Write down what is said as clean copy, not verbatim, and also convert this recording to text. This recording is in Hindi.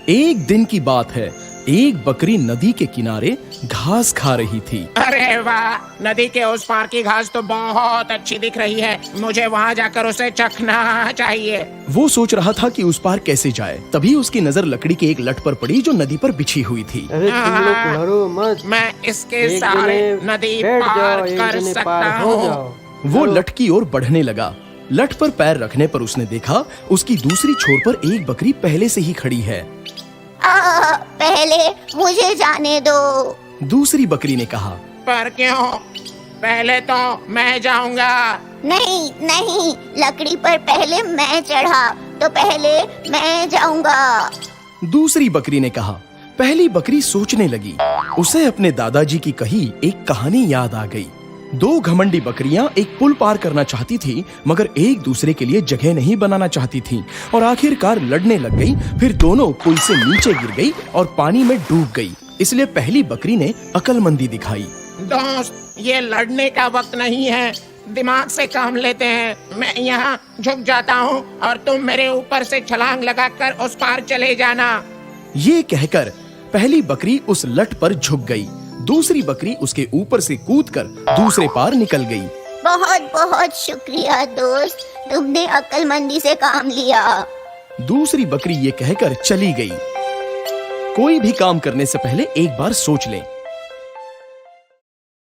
एक दिन की बात है, एक बकरी नदी के किनारे घास खा रही थी। अरे वाह, नदी के उस पार की घास तो बहुत अच्छी दिख रही है। मुझे वहाँ जाकर उसे चखना चाहिए। वो सोच रहा था कि उस पार कैसे जाए। तभी उसकी नजर लकड़ी के एक लठ पर पड़ी जो नदी पर बिछी हुई थी। अरे तुम लोग लड़ो मत, मैं इसके एक सहारे जने नदी बैठ पार जाओ, कर एक जने सकता पार हो हूँ। जाओ। वो लठ की ओर बढ़ने लगा। लठ पर पैर रखने पर उसने देखा उसकी दूसरी छोर पर एक बकरी पहले से ही खड़ी है। पहले मुझे जाने दो। दूसरी बकरी ने कहा। पर क्यों? पहले तो मैं जाऊंगा। नहीं नहीं, लकड़ी पर पहले मैं चढ़ा तो पहले मैं जाऊंगा। दूसरी बकरी ने कहा। पहली बकरी सोचने लगी। उसे अपने दादाजी की कही एक कहानी याद आ गई। दो घमंडी बकरियां एक पुल पार करना चाहती थी, मगर एक दूसरे के लिए जगह नहीं बनाना चाहती थीं और आखिरकार लड़ने लग गई। फिर दोनों पुल से नीचे गिर गई और पानी में डूब गई। इसलिए पहली बकरी ने अक्लमंदी दिखाई। दोस्त, ये लड़ने का वक्त नहीं है, दिमाग से काम लेते हैं। मैं यहाँ झुक जाता हूँ और तुम मेरे ऊपर से छलांग लगाकर उस पार चले जाना। ये कहकर पहली बकरी उस लठ पर झुक गई। दूसरी बकरी उसके ऊपर से कूदकर दूसरे पार निकल गई। बहुत बहुत शुक्रिया दोस्त, तुमने अक्लमंदी से काम लिया। दूसरी बकरी ये कहकर चली गई। कोई भी काम करने से पहले एक बार सोच लें।